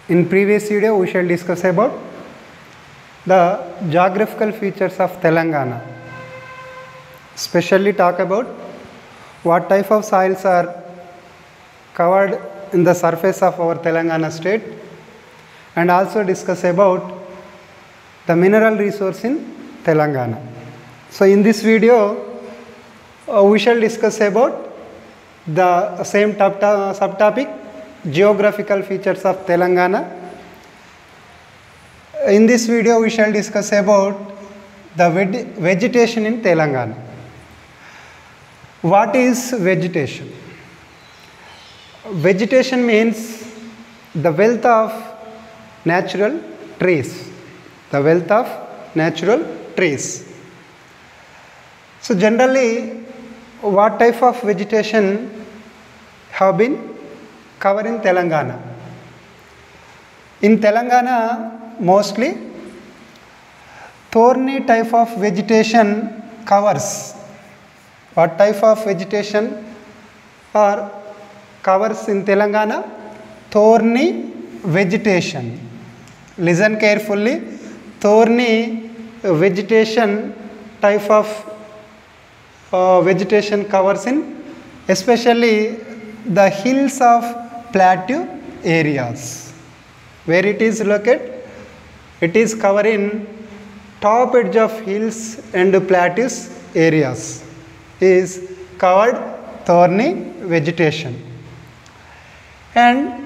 In previous video, we shall discuss about the geographical features of Telangana. Especially talk about what type of soils are covered in the surface of our Telangana state, and also discuss about the mineral resource in Telangana. So in this video, we shall discuss about the same subtopic, geographical features of Telangana. In this video, we shall discuss about the vegetation in Telangana. What is vegetation? Vegetation means the wealth of natural trees. The wealth of natural trees. So generally, what type of vegetation have been covered in Telangana? In Telangana, mostly thorny type of vegetation covers. What type of vegetation are covers in Telangana? Thorny vegetation. Listen carefully. Thorny vegetation type of vegetation covers in especially the hills of plateau areas. Where it is located? It is covered in top edge of hills and plateaus areas. Is covered thorny vegetation. And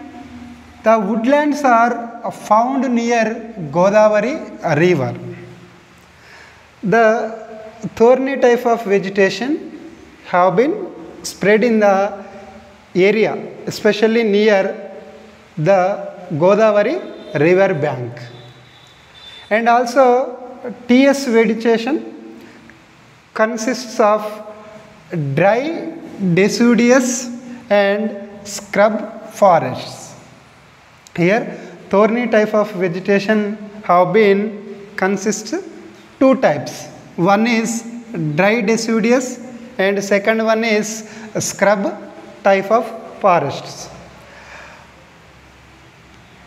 the woodlands are found near Godavari river. The thorny type of vegetation have been spread in the area, especially near the Godavari river bank. And also TS vegetation consists of dry deciduous and scrub forests. Here thorny type of vegetation have been consists two types. One is dry deciduous and second one is scrub type of forests.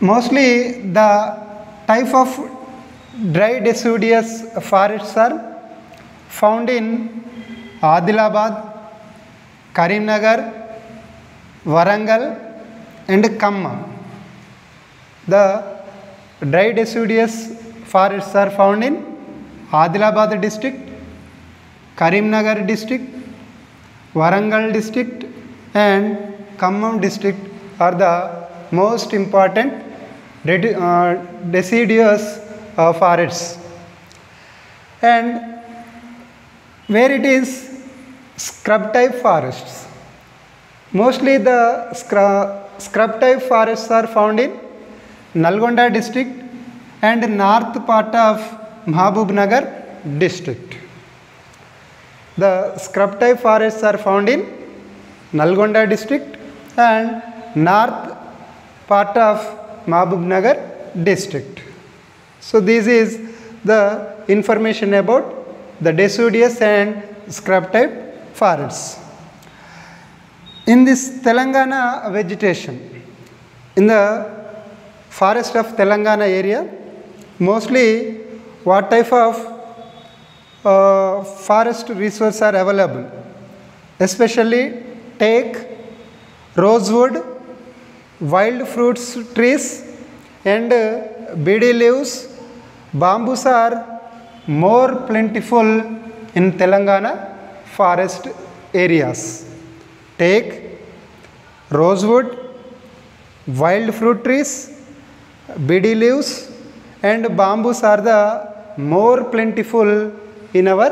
Mostly the type of dry deciduous forests are found in Adilabad, Karimnagar, Warangal and Khammam. The dry deciduous forests are found in Adilabad district, Karimnagar district, Warangal district and Khammam district are the most important deciduous forests. And where it is scrub type forests. Mostly the scrub type forests are found in Nalgonda district and north part of Mahabubnagar district. The scrub type forests are found in Nalgonda district and north part of Mahabubnagar district. So this is the information about the deciduous and scrub type forests. In this Telangana vegetation, in the forest of Telangana area, mostly what type of forest resources are available? Especially teak, rosewood, wild fruits trees and beedi leaves. Bamboos are more plentiful in Telangana forest areas. Teak, rosewood, wild fruit trees, beedi leaves and bamboos are the more plentiful in our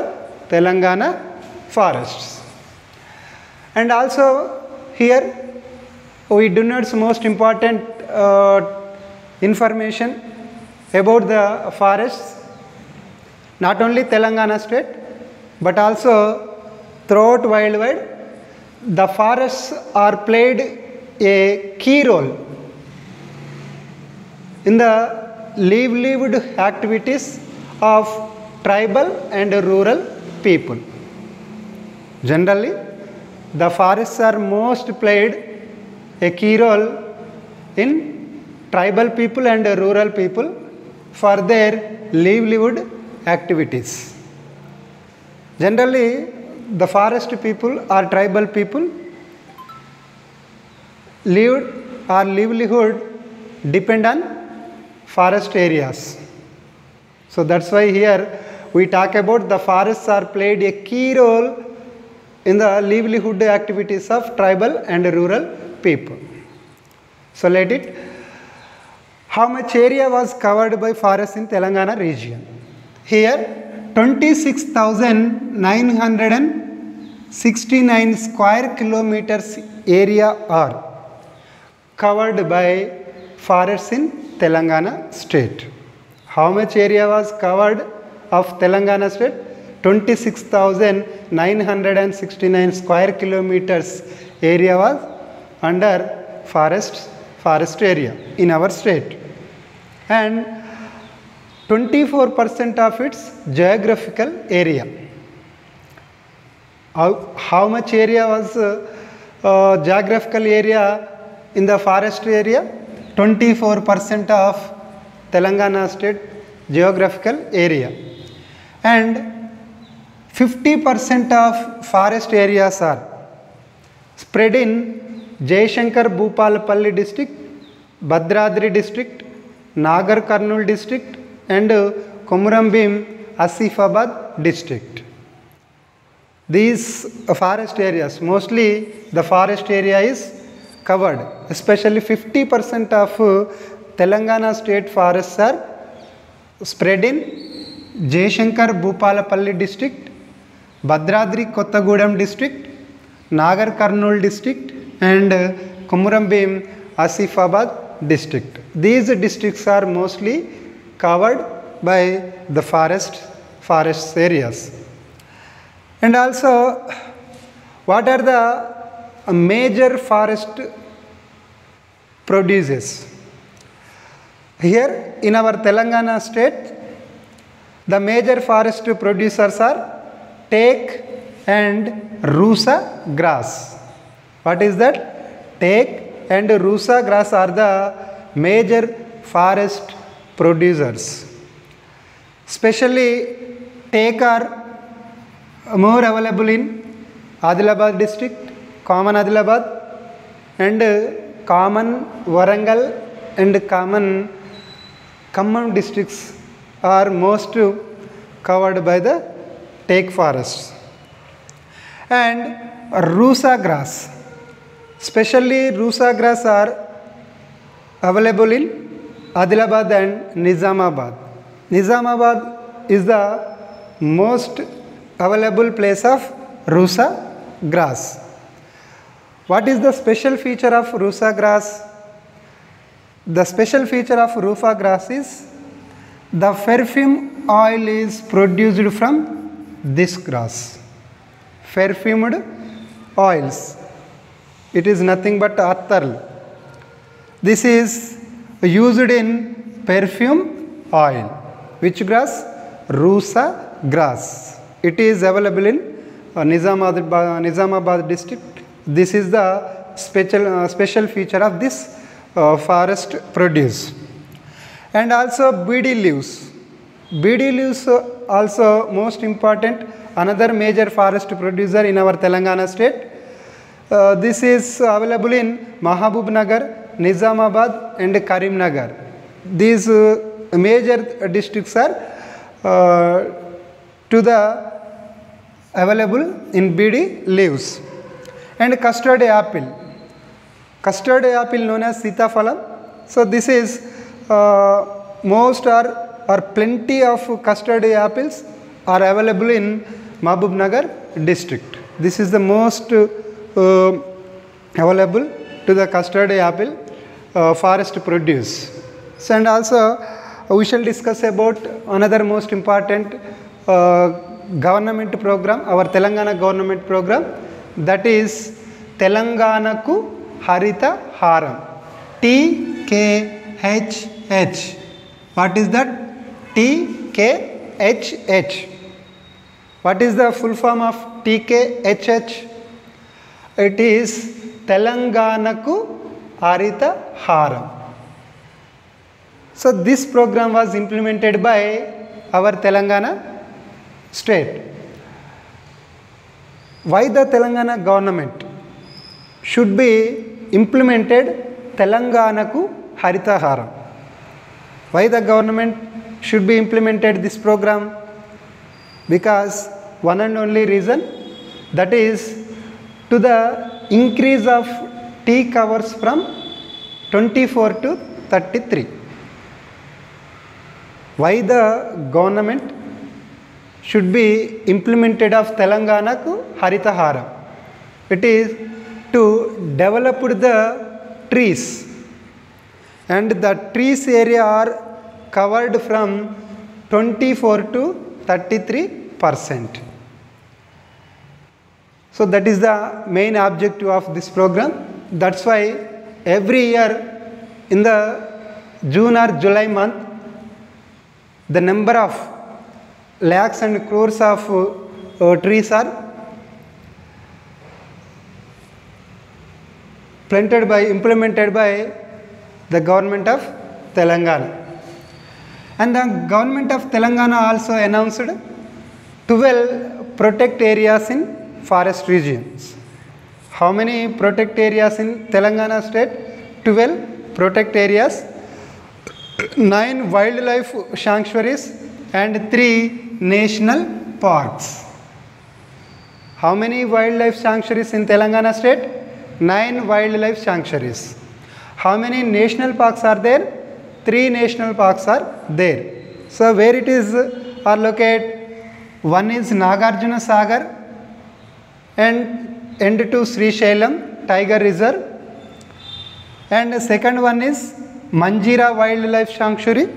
Telangana forests. And also here we denote most important information about the forests, not only Telangana state but also throughout worldwide. The forests are played a key role in the livelihood activities of tribal and rural people. Generally, the forests are most played a key role in tribal people and rural people for their livelihood activities. Generally, the forest people or tribal people livelihood depend on forest areas. So that's why here we talk about the forests are played a key role in the livelihood activities of tribal and rural people. So let it. How much area was covered by forests in Telangana region? Here 26,969 square kilometers area are covered by forests in Telangana state. How much area was covered of Telangana state? 26,969 square kilometers area was under forest area in our state, and 24% of its geographical area. How much area was geographical area in the forest area? 24% of Telangana state geographical area, and 50% of forest areas are spread in Jayashankar Bhupalapalli district, Bhadradri district, Nagar Karnool district, and Komuram-Bhim Asifabad district. These forest areas, mostly the forest area is covered, especially 50% of Telangana state forests are spread in Jayashankar Bhupalapalli district, Bhadradri Kottagudem district, Nagar Karnool district, and Komuram-Bhim Asifabad district. These districts are mostly covered by the forest areas. And also, what are the major forest producers? Here in our Telangana state, the major forest producers are teak and rusa grass. What is that? Teak and rusa grass are the major forest producers. Especially teak are more available in Adilabad district, common Adilabad, and common Warangal and common Khammam districts are most covered by the teak forests. And rusa grass, especially rusa grass are available in Adilabad and Nizamabad. Nizamabad is the most available place of rusa grass. What is the special feature of rusa grass? The special feature of rusa grass is the perfume oil is produced from this grass. Perfumed oils. It is nothing but attar. This is used in perfume oil. Which grass? Rusa grass. It is available in Nizamabad district. This is the special feature of this forest produce. And also BD leaves. BD leaves also most important, another major forest producer in our Telangana state. This is available in Mahabubnagar, Nizamabad, and Karimnagar. These major districts are to the available in BD leaves. And custard apple. Custard apple known as Sitaphalam. So this is most or plenty of custard apples are available in Mahabubnagar district. This is the most available to the custard apple forest produce. So, and also we shall discuss about another most important government program, our Telangana government program, that is Telanganaku Harita Haram, TKHH. What is that? TKHH. What is the full form of TKHH? It is Telanganaku Harita Haram. So this program was implemented by our Telangana state. Why the Telangana government should be implemented Telanganaku Haritaharam? Why the government should be implemented this program? Because one and only reason, that is to the increase of tea covers from 24 to 33. Why the government should be implemented of Telanganaku Haritaharam? It is to develop the trees, and the trees area are covered from 24 to 33%. So that is the main objective of this program. That's why every year in the June or July month, the number of lakhs and crores of trees are implemented by the government of Telangana. And the government of Telangana also announced 12 protect areas in forest regions. How many protect areas in Telangana state? 12 protect areas, 9 wildlife sanctuaries and 3 national parks. How many wildlife sanctuaries in Telangana state? 9 wildlife sanctuaries. How many national parks are there? 3 national parks are there. So where it is are located? One is Nagarjuna Sagar and end to Srisailam Tiger Reserve, and second one is Manjira Wildlife Sanctuary,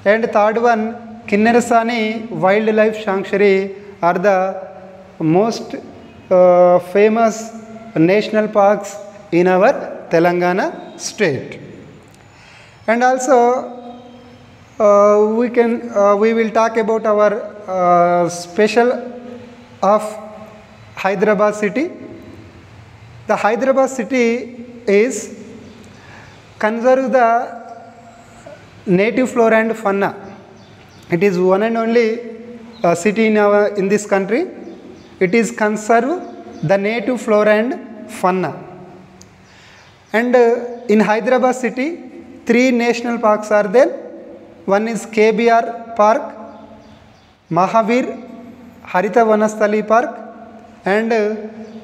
and third one Kinnerasani Wildlife Sanctuary are the most famous national parks in our Telangana state. And also we will talk about our special of Hyderabad city. The Hyderabad city is conserve the native flora and fauna. It is one and only city in this country. It is conserve the native flora and fauna. And in Hyderabad city, 3 national parks are there. One is KBR Park, Mahavir Harita Vanasthali Park, and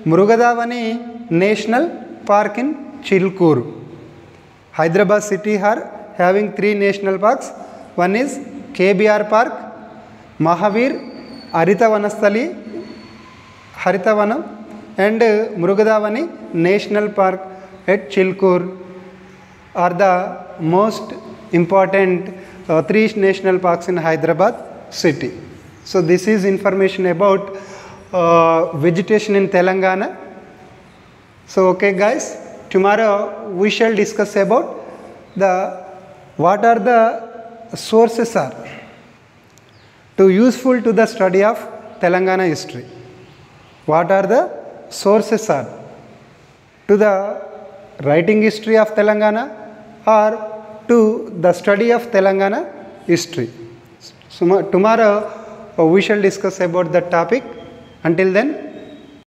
Mrugadavani National Park in Chilkur. Hyderabad city are having 3 national parks. One is KBR Park, Mahavir Harita Vanasthali Haritavanam, and Mrugadavani National Park at Chilkur are the most important 3 national parks in Hyderabad city. So this is information about vegetation in Telangana. So okay guys, tomorrow we shall discuss about what are the sources are to useful to the study of Telangana history. What are the sources are to the writing history of Telangana or to the study of Telangana history. So tomorrow we shall discuss about that topic. Until then,